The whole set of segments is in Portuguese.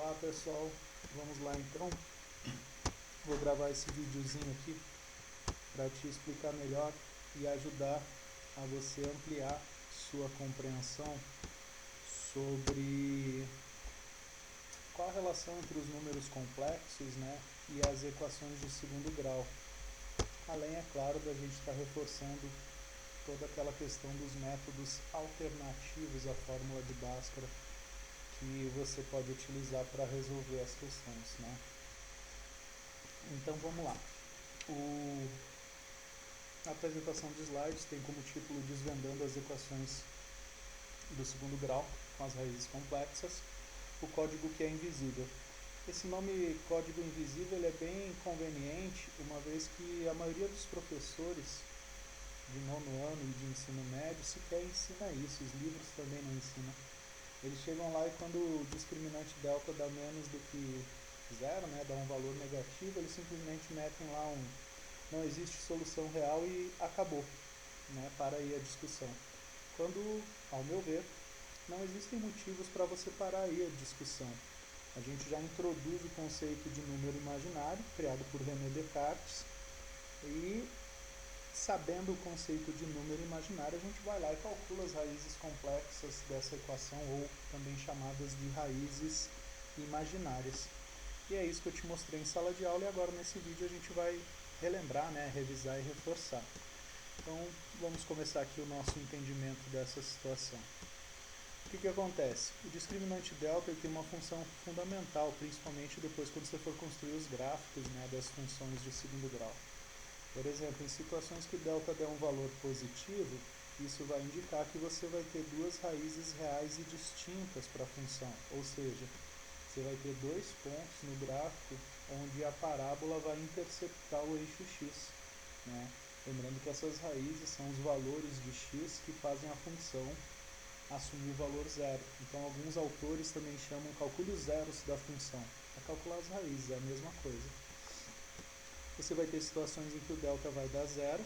Olá pessoal, vamos lá então. Vou gravar esse videozinho aqui para te explicar melhor e ajudar a você ampliar sua compreensão sobre qual a relação entre os números complexos, e as equações de segundo grau. Além, é claro, da gente estar reforçando toda aquela questão dos métodos alternativos à fórmula de Bhaskara que você pode utilizar para resolver as questões, Então vamos lá. A apresentação de slides tem como título Desvendando as equações do segundo grau com as raízes complexas, o código que é invisível. Esse nome código invisível ele é bem conveniente, uma vez que a maioria dos professores de nono ano e de ensino médio sequer ensina isso, os livros também não ensinam. Eles chegam lá e quando o discriminante delta dá menos do que zero, dá um valor negativo, eles simplesmente metem lá não existe solução real e acabou, para aí a discussão. Quando, ao meu ver, não existem motivos para você parar aí a discussão. A gente já introduz o conceito de número imaginário, criado por René Descartes, e sabendo o conceito de número imaginário, a gente vai lá e calcula as raízes complexas dessa equação, ou também chamadas de raízes imaginárias. E é isso que eu te mostrei em sala de aula, e agora nesse vídeo a gente vai relembrar, revisar e reforçar. Então, vamos começar aqui o nosso entendimento dessa situação. O que acontece? O discriminante delta tem uma função fundamental, principalmente depois quando você for construir os gráficos das funções de segundo grau. Por exemplo, em situações que delta der um valor positivo, isso vai indicar que você vai ter duas raízes reais e distintas para a função, ou seja, você vai ter dois pontos no gráfico onde a parábola vai interceptar o eixo x. Lembrando que essas raízes são os valores de x que fazem a função assumir o valor zero. Então, alguns autores também chamam calcule os zeros da função. É calcular as raízes, é a mesma coisa. Você vai ter situações em que o delta vai dar zero,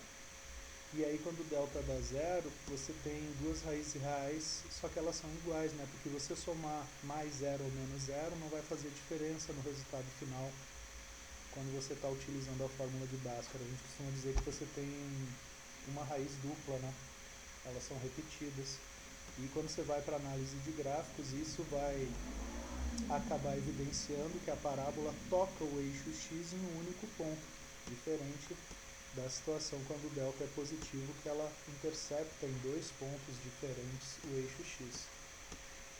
e aí quando o delta dá zero, você tem duas raízes reais, só que elas são iguais, porque você somar mais zero ou menos zero não vai fazer diferença no resultado final quando você está utilizando a fórmula de Bhaskara. A gente costuma dizer que você tem uma raiz dupla, elas são repetidas. E quando você vai para análise de gráficos, isso vai acabar evidenciando que a parábola toca o eixo x em um único ponto, diferente da situação quando o delta é positivo, que ela intercepta em dois pontos diferentes o eixo x.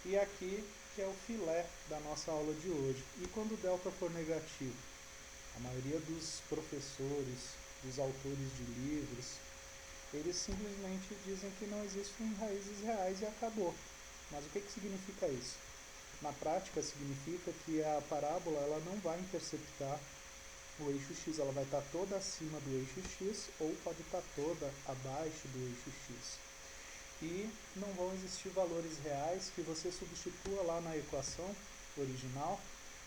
E aqui que é o filé da nossa aula de hoje. E quando o delta for negativo? A maioria dos professores, dos autores de livros, eles simplesmente dizem que não existem raízes reais e acabou. Mas o que significa isso? Na prática, significa que a parábola ela não vai interceptar o eixo x, ela vai estar toda acima do eixo x ou pode estar toda abaixo do eixo x. E não vão existir valores reais que você substitua lá na equação original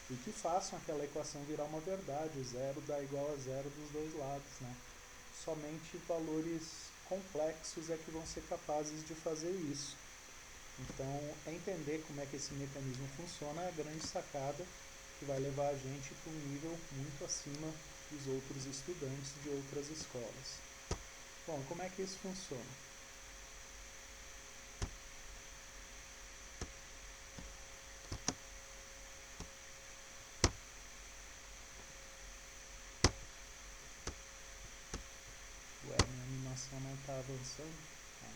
e que façam aquela equação virar uma verdade, o zero dá igual a zero dos dois lados. Somente valores complexos é que vão ser capazes de fazer isso. Então, entender como é que esse mecanismo funciona é a grande sacada que vai levar a gente para um nível muito acima dos outros estudantes de outras escolas. Bom, como é que isso funciona? Ué, minha animação não está avançando?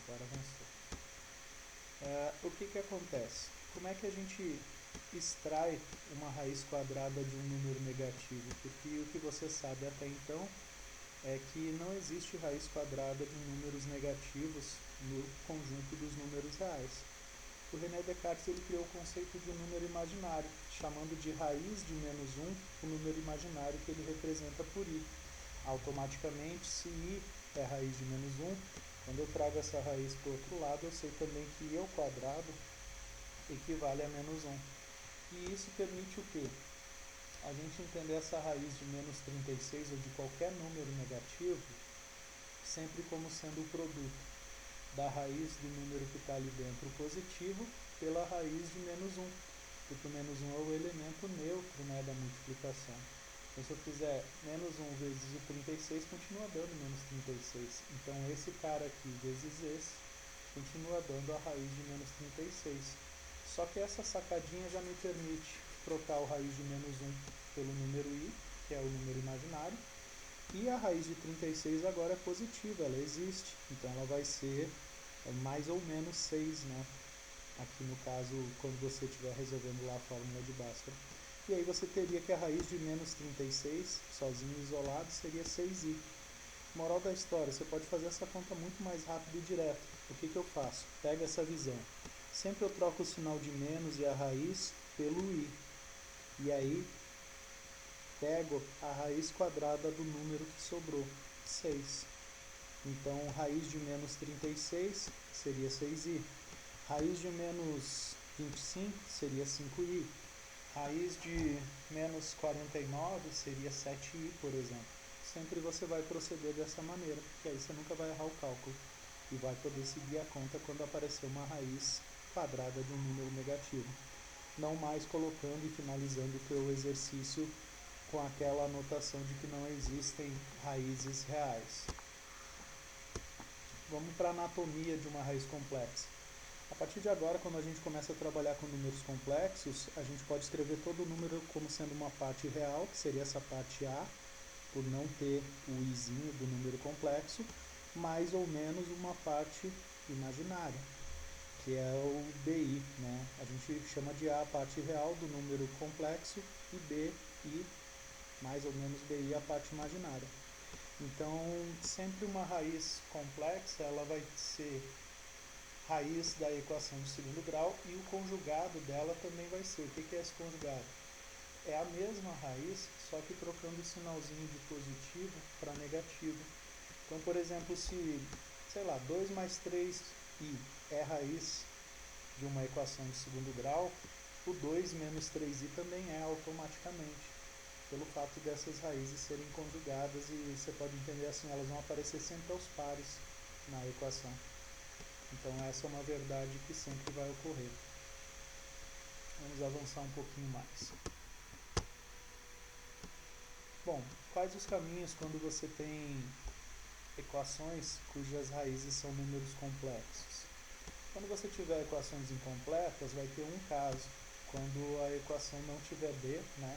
Agora avançou. O que acontece? Como é que a gente extrai uma raiz quadrada de um número negativo? Porque o que você sabe até então é que não existe raiz quadrada de números negativos no conjunto dos números reais. O René Descartes ele criou o conceito de número imaginário, chamando de raiz de menos 1 o número imaginário que ele representa por i. Automaticamente, se i é raiz de menos 1, quando eu trago essa raiz para o outro lado, eu sei também que i ao quadrado equivale a menos 1. E isso permite o quê? A gente entender essa raiz de menos 36 ou de qualquer número negativo sempre como sendo o produto da raiz do número que está ali dentro positivo pela raiz de menos 1. porque o menos 1 é o elemento neutro, né, da multiplicação. Então, se eu fizer menos 1 vezes o 36, continua dando menos 36. Então, esse cara aqui vezes esse continua dando a raiz de menos 36. Só que essa sacadinha já me permite trocar o raiz de menos 1 pelo número i, que é o número imaginário. E a raiz de 36 agora é positiva, ela existe. Então, ela vai ser mais ou menos 6, né? Aqui no caso, quando você estiver resolvendo lá a fórmula de Bhaskara. E aí você teria que a raiz de menos 36, sozinho isolado, seria 6i. Moral da história, você pode fazer essa conta muito mais rápido e direto. O que eu faço? Pega essa visão. Sempre eu troco o sinal de menos e a raiz pelo i. E aí, pego a raiz quadrada do número que sobrou, 6. Então, raiz de menos 36 seria 6i. Raiz de menos 25 seria 5i. Raiz de menos 49 seria 7i, por exemplo. Sempre você vai proceder dessa maneira, porque aí você nunca vai errar o cálculo. E vai poder seguir a conta quando aparecer uma raiz quadrada de um número negativo. Não mais colocando e finalizando o teu exercício com aquela anotação de que não existem raízes reais. Vamos para a anatomia de uma raiz complexa. A partir de agora, quando a gente começa a trabalhar com números complexos, a gente pode escrever todo o número como sendo uma parte real, que seria essa parte A, por não ter o izinho do número complexo, mais ou menos uma parte imaginária, que é o BI, né? A gente chama de A a parte real do número complexo e B, I, mais ou menos BI a parte imaginária. Então, sempre uma raiz complexa, ela vai ser raiz da equação de segundo grau e o conjugado dela também vai ser. O que é esse conjugado? É a mesma raiz, só que trocando o sinalzinho de positivo para negativo. Então, por exemplo, se, sei lá, 2 mais 3i é raiz de uma equação de segundo grau, o 2 menos 3i também é automaticamente, pelo fato dessas raízes serem conjugadas, e você pode entender assim, elas vão aparecer sempre aos pares na equação. Então essa é uma verdade que sempre vai ocorrer. Vamos avançar um pouquinho mais. Bom, quais os caminhos quando você tem equações cujas raízes são números complexos? Quando você tiver equações incompletas, vai ter um caso, quando a equação não tiver b, né?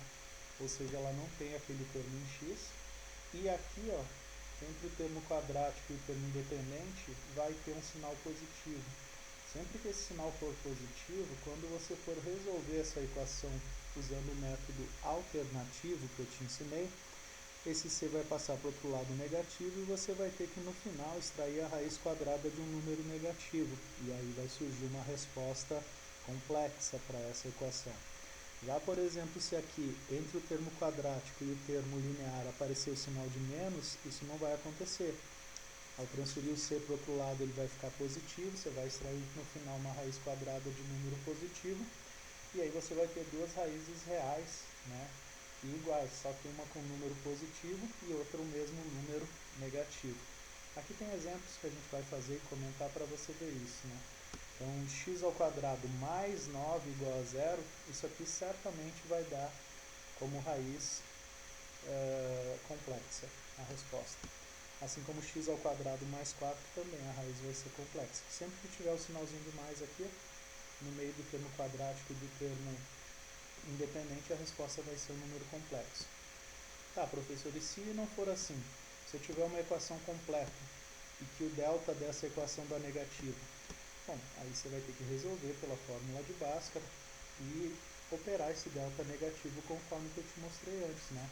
Ou seja, ela não tem aquele termo em x, e aqui, ó, entre o termo quadrático e o termo independente, vai ter um sinal positivo. Sempre que esse sinal for positivo, quando você for resolver essa equação usando o método alternativo que eu te ensinei, esse c vai passar para o outro lado negativo e você vai ter que no final extrair a raiz quadrada de um número negativo. E aí vai surgir uma resposta complexa para essa equação. Já, por exemplo, se aqui entre o termo quadrático e o termo linear aparecer o sinal de menos, isso não vai acontecer. Ao transferir o c para o outro lado, ele vai ficar positivo, você vai extrair no final uma raiz quadrada de número positivo, e aí você vai ter duas raízes reais, né, iguais, só que uma com número positivo e outra o mesmo número negativo. Aqui tem exemplos que a gente vai fazer e comentar para você ver isso, né? Então, x ao quadrado mais 9 igual a zero, isso aqui certamente vai dar como raiz complexa a resposta. Assim como x ao quadrado mais 4 também a raiz vai ser complexa. Sempre que tiver o sinalzinho de mais aqui, no meio do termo quadrático e do termo independente, a resposta vai ser um número complexo. Tá, professor, e se não for assim? Se eu tiver uma equação completa e que o delta dessa equação dá negativo, bom, aí você vai ter que resolver pela fórmula de Bhaskara e operar esse delta negativo conforme que eu te mostrei antes, né?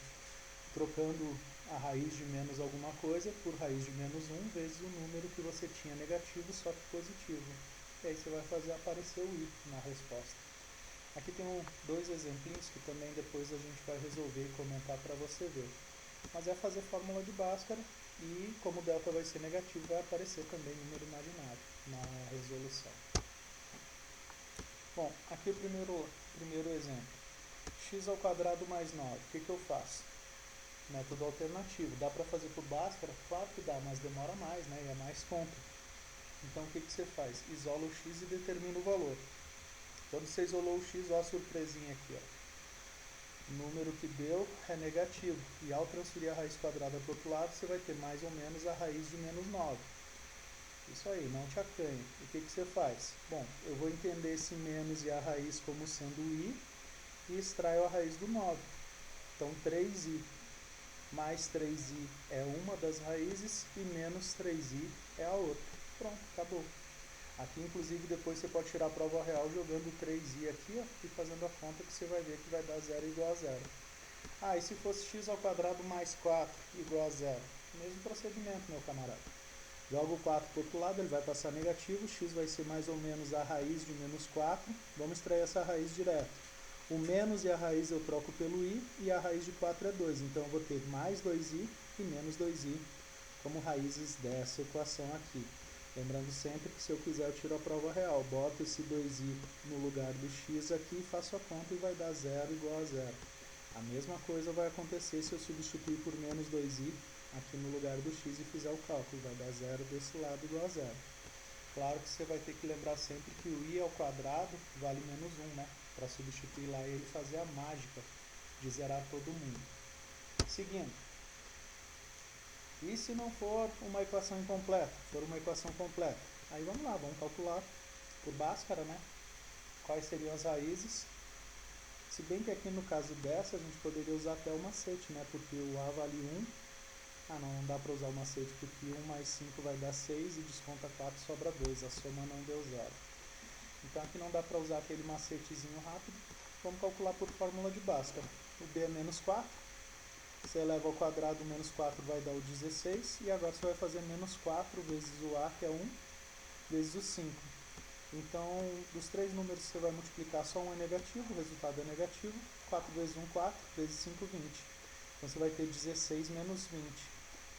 Trocando a raiz de menos alguma coisa por raiz de menos 1 vezes o número que você tinha negativo, só que positivo. E aí você vai fazer aparecer o i na resposta. Aqui tem dois exemplinhos que também depois a gente vai resolver e comentar para você ver. Mas é fazer fórmula de Bhaskara e, como o delta vai ser negativo, vai aparecer também número imaginário na resolução. Bom, aqui o primeiro exemplo. X ao quadrado mais 9. O que eu faço? Método alternativo. Dá para fazer por Bhaskara? Claro que dá, mas demora mais, né? E é mais conta. Então o que você faz? Isola o x e determina o valor. Quando você isolou o x, olha a surpresinha aqui, ó. O número que deu é negativo. E ao transferir a raiz quadrada para o outro lado, você vai ter mais ou menos a raiz de menos 9. Isso aí, não te acanhe. O que você faz? Bom, eu vou entender esse menos e a raiz como sendo o i e extraio a raiz do 9. Então 3i mais 3i é uma das raízes e menos 3i é a outra. Pronto, acabou. Aqui, inclusive, depois você pode tirar a prova real jogando 3i aqui, ó, e fazendo a conta que você vai ver que vai dar 0 igual a 0. Ah, e se fosse x ao quadrado mais 4 igual a 0? Mesmo procedimento, meu camarada. Joga o 4 para o outro lado, ele vai passar negativo, x vai ser mais ou menos a raiz de menos 4. Vamos extrair essa raiz direto. O menos e a raiz eu troco pelo i, e a raiz de 4 é 2. Então eu vou ter mais 2i e menos 2i como raízes dessa equação aqui. Lembrando sempre que se eu quiser eu tiro a prova real. Boto esse 2i no lugar do x aqui, faço a conta e vai dar 0 igual a 0. A mesma coisa vai acontecer se eu substituir por menos 2i aqui no lugar do x e fizer o cálculo. Vai dar 0 desse lado igual a 0. Claro que você vai ter que lembrar sempre que o i ao quadrado vale menos 1, né? Para substituir lá e ele fazer a mágica de zerar todo mundo. Seguindo. E se não for uma equação incompleta, for uma equação completa? Aí vamos lá, vamos calcular por Bhaskara, né? Quais seriam as raízes. Se bem que aqui no caso dessa a gente poderia usar até o macete, né? Porque o a vale 1. Ah, não dá para usar o macete porque 1 mais 5 vai dar 6 e desconta 4 sobra 2. A soma não deu 0. Então aqui não dá para usar aquele macetezinho rápido. Vamos calcular por fórmula de Bhaskara. O b é menos 4. Você eleva ao quadrado, menos 4 vai dar o 16. E agora você vai fazer menos 4 vezes o a, que é 1, vezes o 5. Então, dos três números que você vai multiplicar, só um é negativo, o resultado é negativo. 4 vezes 1, 4, vezes 5, 20. Então você vai ter 16 menos 20.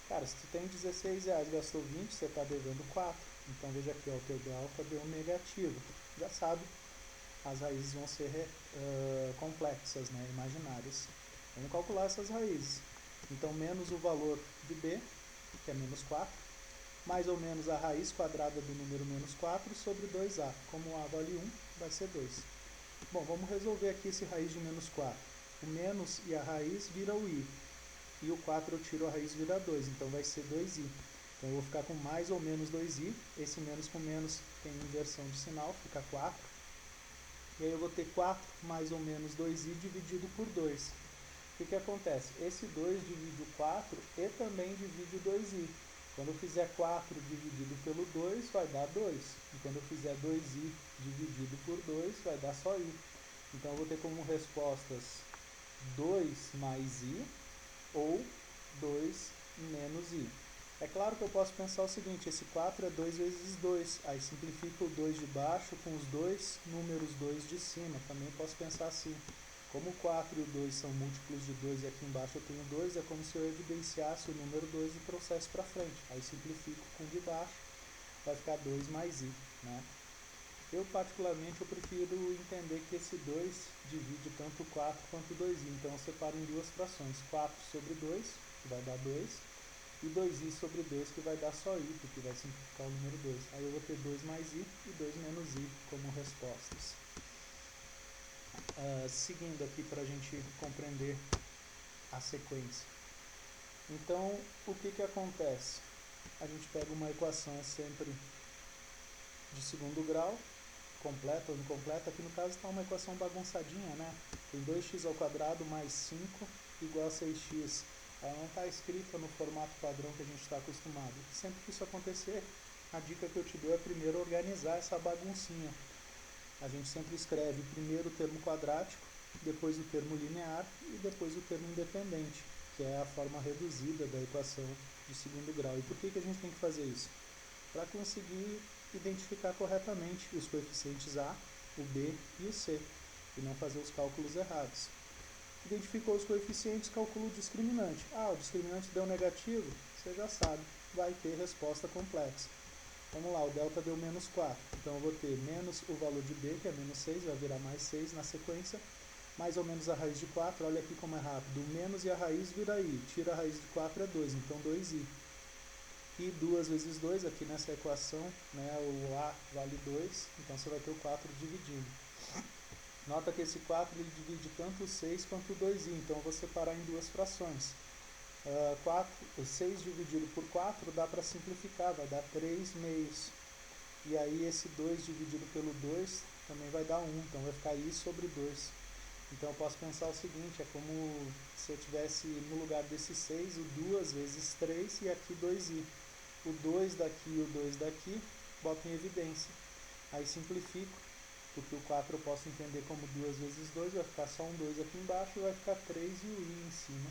Cara, se tu tem 16 reais e gastou 20, você está devendo 4. Então veja aqui, ó, o teu delta deu negativo. Já sabe, as raízes vão ser complexas, né, imaginárias. Vamos calcular essas raízes. Então, menos o valor de b, que é menos 4, mais ou menos a raiz quadrada do número menos 4 sobre 2a. Como a vale 1, vai ser 2. Bom, vamos resolver aqui esse raiz de menos 4. O menos e a raiz vira o i. E o 4 eu tiro a raiz vira 2, então vai ser 2i. Então eu vou ficar com mais ou menos 2i. Esse menos com menos tem inversão de sinal, fica 4. E aí eu vou ter 4 mais ou menos 2i dividido por 2. O que acontece? Esse 2 divide o 4 e também divide o 2i. Quando eu fizer 4 dividido pelo 2, vai dar 2. E quando eu fizer 2i dividido por 2, vai dar só i. Então eu vou ter como respostas 2 mais i ou 2 menos i. É claro que eu posso pensar o seguinte, esse 4 é 2 vezes 2, aí simplifica o 2 de baixo com os dois números 2 de cima, também posso pensar assim. Como o 4 e o 2 são múltiplos de 2 e aqui embaixo eu tenho 2, é como se eu evidenciasse o número 2 e trouxesse para frente. Aí simplifico com o de baixo, vai ficar 2 mais i, né? Eu particularmente eu prefiro entender que esse 2 divide tanto o 4 quanto o 2i, então eu separo em duas frações, 4 sobre 2, que vai dar 2, e 2i sobre 2, que vai dar só i, porque vai simplificar o número 2. Aí eu vou ter 2 mais i e 2 menos i como respostas. Seguindo aqui para a gente compreender a sequência. Então, o que acontece? A gente pega uma equação sempre de segundo grau, completa ou incompleta. Aqui no caso está uma equação bagunçadinha, né? Tem 2x ao quadrado mais 5 igual a 6x. Ela não está escrita no formato padrão que a gente está acostumado. Sempre que isso acontecer, a dica que eu te dou é primeiro organizar essa baguncinha. A gente sempre escreve primeiro o termo quadrático, depois o termo linear e depois o termo independente, que é a forma reduzida da equação de segundo grau. E por que a gente tem que fazer isso? Para conseguir identificar corretamente os coeficientes A, o B e o C, e não fazer os cálculos errados. Identificou os coeficientes, calcula o discriminante. O discriminante deu negativo, você já sabe, vai ter resposta complexa. Vamos lá, o delta deu menos 4, então eu vou ter menos o valor de b, que é menos 6, vai virar mais 6 na sequência, mais ou menos a raiz de 4, olha aqui como é rápido, o menos e a raiz vira i, tira a raiz de 4 é 2, então 2i. E 2 vezes 2, aqui nessa equação, né, o a vale 2, então você vai ter o 4 dividindo. Nota que esse 4 ele divide tanto o 6 quanto o 2i, então eu vou separar em duas frações. 6 dividido por 4 dá para simplificar, vai dar 3 meios. E aí esse 2 dividido pelo 2 também vai dar 1, então vai ficar i sobre 2. Então eu posso pensar o seguinte, é como se eu tivesse no lugar desse 6 o 2 vezes 3 e aqui 2i. O 2 daqui e o 2 daqui, boto em evidência. Aí simplifico, porque o 4 eu posso entender como 2 vezes 2, vai ficar só um 2 aqui embaixo e vai ficar 3 e o i em cima.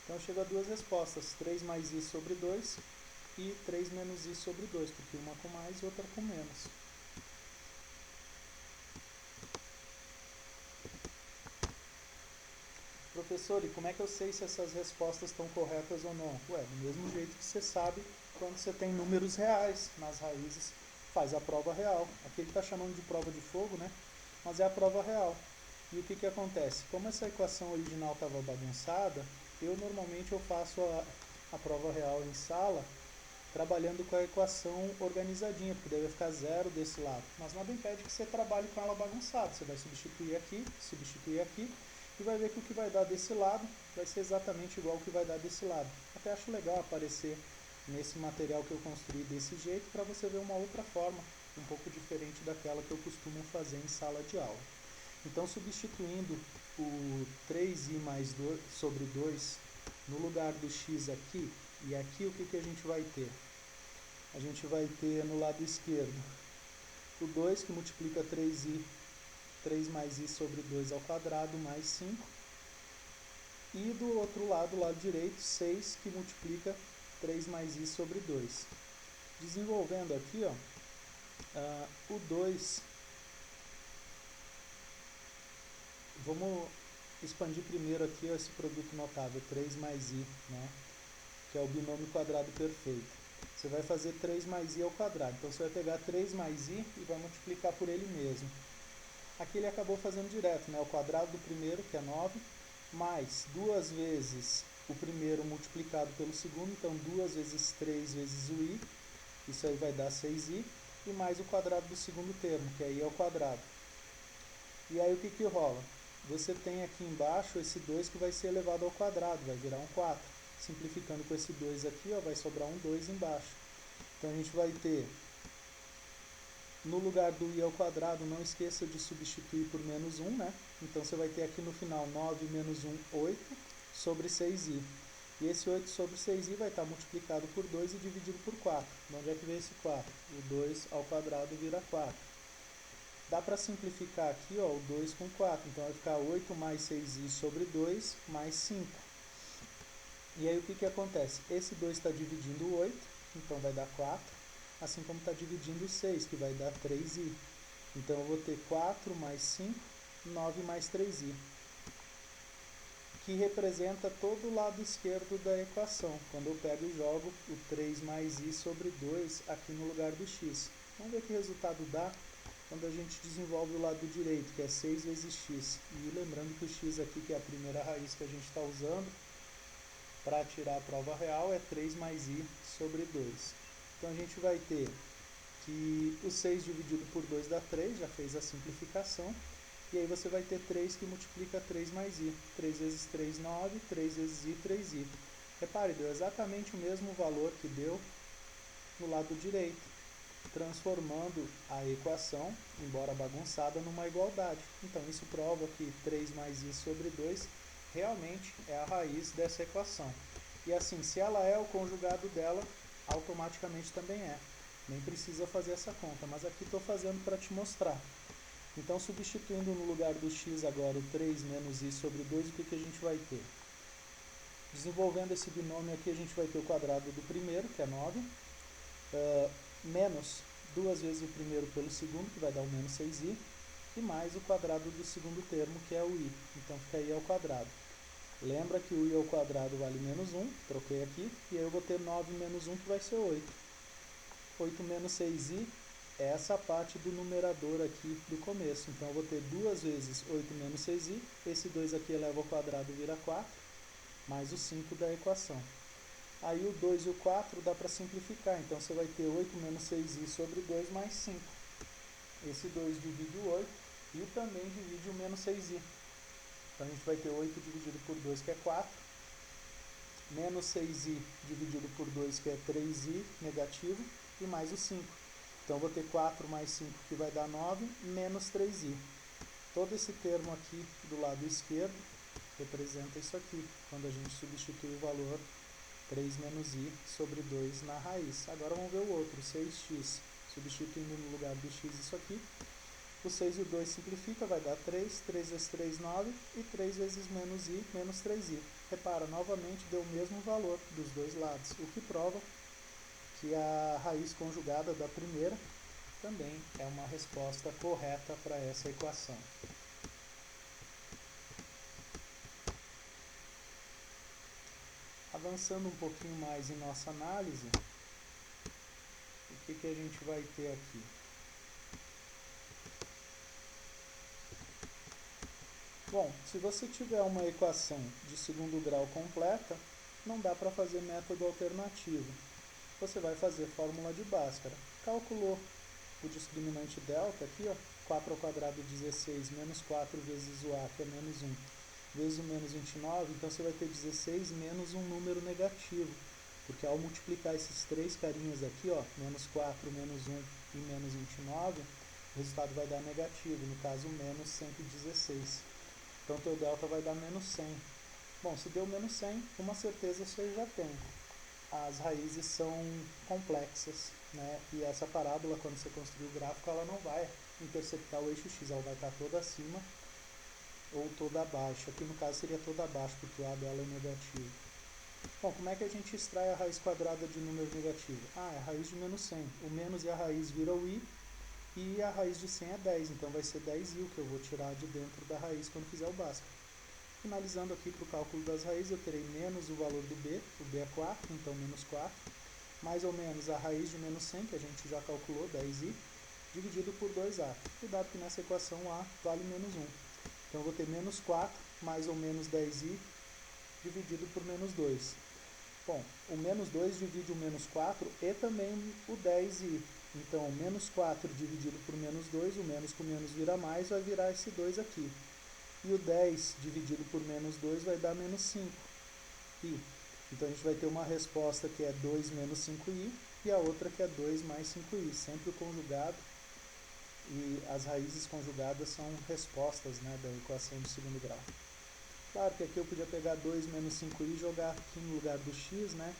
Então chego a duas respostas, 3 mais i sobre 2 e 3 menos i sobre 2, porque uma com mais e outra com menos. Professor, e como é que eu sei se essas respostas estão corretas ou não? Ué, do mesmo jeito que você sabe quando você tem números reais nas raízes, faz a prova real. Aqui ele está chamando de prova de fogo, né? Mas é a prova real. E o que acontece? Como essa equação original estava bagunçada, normalmente eu faço a prova real em sala trabalhando com a equação organizadinha, porque daí vai ficar 0 desse lado. Mas nada impede que você trabalhe com ela bagunçada. Você vai substituir aqui e vai ver que o que vai dar desse lado vai ser exatamente igual ao que vai dar desse lado. Até acho legal aparecer nesse material que eu construí desse jeito para você ver uma outra forma, um pouco diferente daquela que eu costumo fazer em sala de aula. Então, substituindo o 3i mais 2 sobre 2 no lugar do x aqui, e aqui o que a gente vai ter? A gente vai ter no lado esquerdo o 2 que multiplica 3i, 3 mais i sobre 2 ao quadrado mais 5. E do outro lado, lado direito, 6 que multiplica 3 mais i sobre 2. Desenvolvendo aqui, o 2, vamos expandir primeiro aqui esse produto notável, 3 mais i, né, que é o binômio quadrado perfeito. Você vai fazer 3 mais i ao quadrado. Então você vai pegar 3 mais i e vai multiplicar por ele mesmo. Aqui ele acabou fazendo direto, né? O quadrado do primeiro, que é 9, mais 2 vezes o primeiro multiplicado pelo segundo, então 2 vezes 3 vezes o i, isso aí vai dar 6i, e mais o quadrado do segundo termo, que é i ao quadrado. E aí o que rola? Você tem aqui embaixo esse 2 que vai ser elevado ao quadrado, vai virar um 4. Simplificando com esse 2 aqui, vai sobrar um 2 embaixo. Então a gente vai ter, no lugar do i ao quadrado, não esqueça de substituir por menos 1, né? Então você vai ter aqui no final 9 menos 1, 8, sobre 6i. E esse 8 sobre 6i vai estar multiplicado por 2 e dividido por 4. De onde é que veio esse 4? O 2 ao quadrado vira 4. Dá para simplificar aqui, o 2 com 4. Então vai ficar 8 mais 6i sobre 2 mais 5. E aí o que acontece? Esse 2 está dividindo o 8, então vai dar 4, assim como está dividindo o 6, que vai dar 3i. Então eu vou ter 4 mais 5, 9 mais 3i, que representa todo o lado esquerdo da equação, quando eu pego e jogo o 3 mais i sobre 2 aqui no lugar do x. Vamos ver que resultado dá quando a gente desenvolve o lado direito, que é 6 vezes x. E lembrando que o x aqui, que é a primeira raiz que a gente está usando, para tirar a prova real, é 3 mais i sobre 2. Então a gente vai ter que o 6 dividido por 2 dá 3, já fez a simplificação. E aí você vai ter 3 que multiplica 3 mais i. 3 vezes 3, 9, 3 vezes i, 3i. Repare, deu exatamente o mesmo valor que deu no lado direito, transformando a equação, embora bagunçada, numa igualdade. Então isso prova que 3 mais i sobre 2 realmente é a raiz dessa equação. E assim, se ela é o conjugado dela, automaticamente também é. Nem precisa fazer essa conta, mas aqui estou fazendo para te mostrar. Então, substituindo no lugar do x agora o 3 menos i sobre 2, o que a gente vai ter? Desenvolvendo esse binômio aqui, a gente vai ter o quadrado do primeiro, que é 9, menos 2 vezes o primeiro pelo segundo, que vai dar o menos 6i, e mais o quadrado do segundo termo, que é o i. Então, fica i ao quadrado. Lembra que o i ao quadrado vale menos 1, troquei aqui, e aí eu vou ter 9 menos 1, que vai ser 8. 8 menos 6i é essa parte do numerador aqui do começo. Então, eu vou ter 2 vezes 8 menos 6i, esse 2 aqui eleva ao quadrado e vira 4, mais o 5 da equação. Aí o 2 e o 4 dá para simplificar, então você vai ter 8 menos 6i sobre 2 mais 5. Esse 2 divide o 8, e também divide o menos 6i. Então a gente vai ter 8 dividido por 2, que é 4, menos 6i dividido por 2, que é 3i negativo, e mais o 5. Então, vou ter 4 mais 5, que vai dar 9, menos 3i. Todo esse termo aqui do lado esquerdo representa isso aqui, quando a gente substitui o valor 3 menos i sobre 2 na raiz. Agora vamos ver o outro, 6x. Substituindo no lugar do x isso aqui. O 6 e o 2 simplifica, vai dar 3, 3 vezes 3, 9, e 3 vezes menos i, menos 3i. Repara, novamente deu o mesmo valor dos dois lados, o que prova que a raiz conjugada da primeira também é uma resposta correta para essa equação. Avançando um pouquinho mais em nossa análise, o que a gente vai ter aqui? Bom, se você tiver uma equação de segundo grau completa, não dá para fazer método alternativo. Você vai fazer fórmula de Bhaskara. Calculou o discriminante delta aqui, ó, 4 ao quadrado 16, menos 4 vezes o a, que é menos 1, vezes o menos 29, então você vai ter 16 menos um número negativo, porque ao multiplicar esses três carinhas aqui, ó, menos 4, menos 1 e menos 29, o resultado vai dar negativo, no caso menos 116. Então, teu delta vai dar menos 100. Bom, se deu menos 100, uma certeza você já tem. As raízes são complexas, né? E essa parábola, quando você construir o gráfico, ela não vai interceptar o eixo x, ela vai estar toda acima ou toda abaixo. Aqui no caso seria toda abaixo, porque o a dela é negativo. Bom, como é que a gente extrai a raiz quadrada de número negativo? É a raiz de menos 100. O menos e a raiz viram o i, e a raiz de 100 é 10, então vai ser 10i o que eu vou tirar de dentro da raiz quando fizer o Bhaskara. Finalizando aqui para o cálculo das raízes, eu terei menos o valor do b, o b é 4, então menos 4, mais ou menos a raiz de menos 100, que a gente já calculou, 10i, dividido por 2a. Cuidado que nessa equação a vale menos 1. Então eu vou ter menos 4, mais ou menos 10i, dividido por menos 2. Bom, o menos 2 divide o menos 4 e também o 10i. Então, menos 4 dividido por menos 2, o menos com menos vira mais, vai virar esse 2 aqui. E o 10 dividido por menos 2 vai dar menos 5i. Então, a gente vai ter uma resposta que é 2 menos 5i e a outra que é 2 mais 5i. Sempre o conjugado e as raízes conjugadas são respostas, né, da equação de segundo grau. Claro que aqui eu podia pegar 2 menos 5i e jogar aqui no lugar do x, né?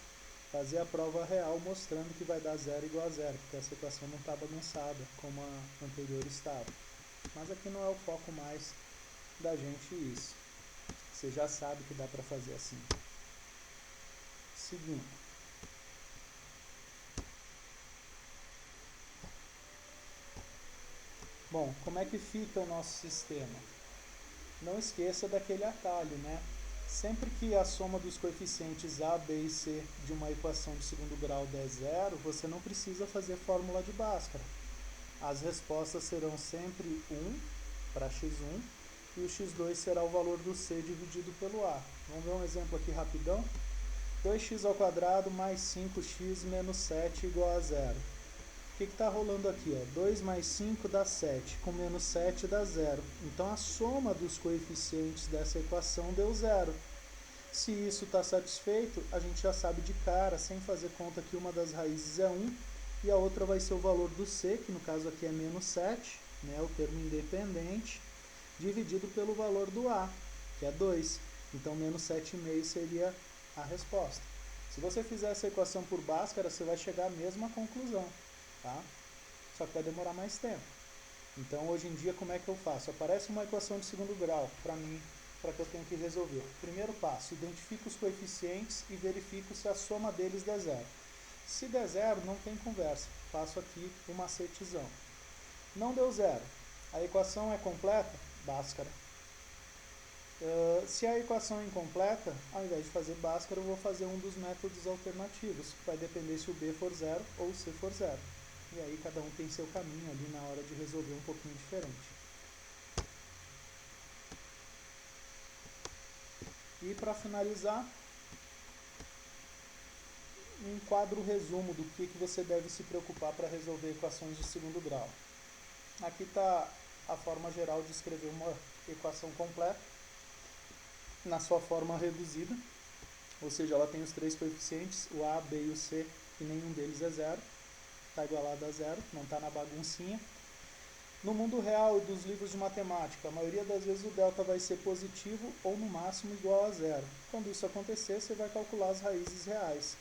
Fazer a prova real mostrando que vai dar 0 igual a 0, porque essa equação não está bagunçada como a anterior estava. Mas aqui não é o foco mais da gente isso. Você já sabe que dá para fazer assim. Seguindo. Bom, como é que fica o nosso sistema? Não esqueça daquele atalho, né? Sempre que a soma dos coeficientes a, b e c de uma equação de segundo grau der zero, você não precisa fazer fórmula de Bhaskara. As respostas serão sempre 1 para x1 e o x2 será o valor do c dividido pelo a. Vamos ver um exemplo aqui rapidão. 2x ao quadrado mais 5x menos 7 igual a 0. O que está rolando aqui? 2 mais 5 dá 7, com menos 7 dá 0. Então, a soma dos coeficientes dessa equação deu 0. Se isso está satisfeito, a gente já sabe de cara, sem fazer conta, que uma das raízes é 1 e a outra vai ser o valor do c, que no caso aqui é menos 7, né, o termo independente, dividido pelo valor do a, que é 2. Então, menos 7,5 seria a resposta. Se você fizer essa equação por Bhaskara, você vai chegar à mesma conclusão. Tá? Só que vai demorar mais tempo. Então, hoje em dia, como é que eu faço? Aparece uma equação de segundo grau para mim, para que eu tenha que resolver. Primeiro passo, identifico os coeficientes e verifico se a soma deles der zero. Se der zero, não tem conversa. Faço aqui um macetezão. Não deu zero. A equação é completa? Bhaskara. Se a equação é incompleta, ao invés de fazer Bhaskara, eu vou fazer um dos métodos alternativos, que vai depender se o b for zero ou o c for zero. E aí cada um tem seu caminho ali na hora de resolver um pouquinho diferente. E para finalizar, um quadro resumo do que você deve se preocupar para resolver equações de segundo grau. Aqui está a forma geral de escrever uma equação completa na sua forma reduzida, ou seja, ela tem os três coeficientes, o a, b e o c, e nenhum deles é zero, está igualado a zero, não está na baguncinha. No mundo real dos livros de matemática, a maioria das vezes o delta vai ser positivo ou no máximo igual a zero. Quando isso acontecer, você vai calcular as raízes reais.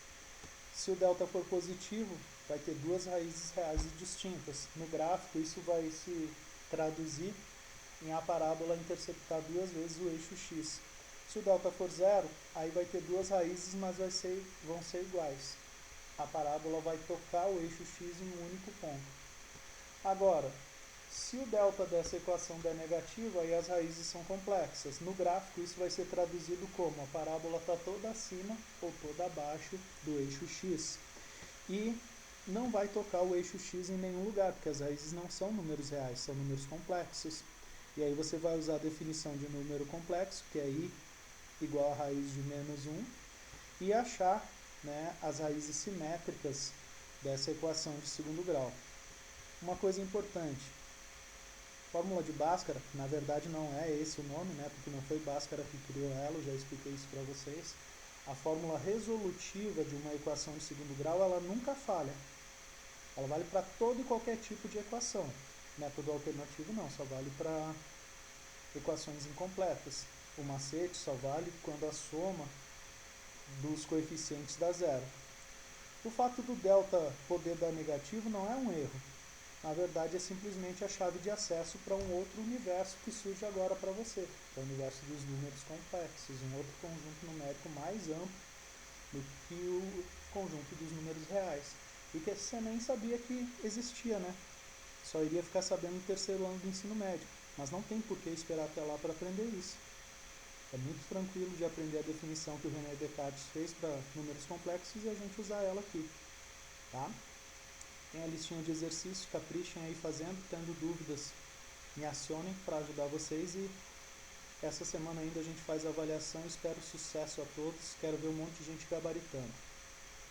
Se o delta for positivo, vai ter duas raízes reais distintas. No gráfico, isso vai se traduzir em a parábola interceptar duas vezes o eixo x. Se o delta for zero, aí vai ter duas raízes, mas vão ser iguais. A parábola vai tocar o eixo x em um único ponto. Agora, se o delta dessa equação der negativo, aí as raízes são complexas. No gráfico, isso vai ser traduzido como a parábola está toda acima ou toda abaixo do eixo x. E não vai tocar o eixo x em nenhum lugar, porque as raízes não são números reais, são números complexos. E aí você vai usar a definição de número complexo, que é i igual a raiz de menos 1, e achar, né, as raízes simétricas dessa equação de segundo grau. Uma coisa importante, fórmula de Bhaskara, na verdade não é esse o nome, né, porque não foi Bhaskara que criou ela, eu já expliquei isso para vocês. A fórmula resolutiva de uma equação de segundo grau, ela nunca falha. Ela vale para todo e qualquer tipo de equação. Método alternativo não, só vale para equações incompletas. O macete só vale quando a soma dos coeficientes dá zero. O fato do delta poder dar negativo não é um erro. Na verdade, é simplesmente a chave de acesso para um outro universo que surge agora para você, que é o universo dos números complexos, um outro conjunto numérico mais amplo do que o conjunto dos números reais. E que você nem sabia que existia, né? Só iria ficar sabendo no terceiro ano do ensino médio. Mas não tem por que esperar até lá para aprender isso. É muito tranquilo de aprender a definição que o René Descartes fez para números complexos e a gente usar ela aqui. Tá? Tem a listinha de exercícios, caprichem aí fazendo, tendo dúvidas, me acionem para ajudar vocês e essa semana ainda a gente faz a avaliação, espero sucesso a todos, quero ver um monte de gente gabaritando.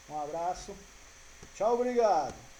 Um abraço, tchau, obrigado!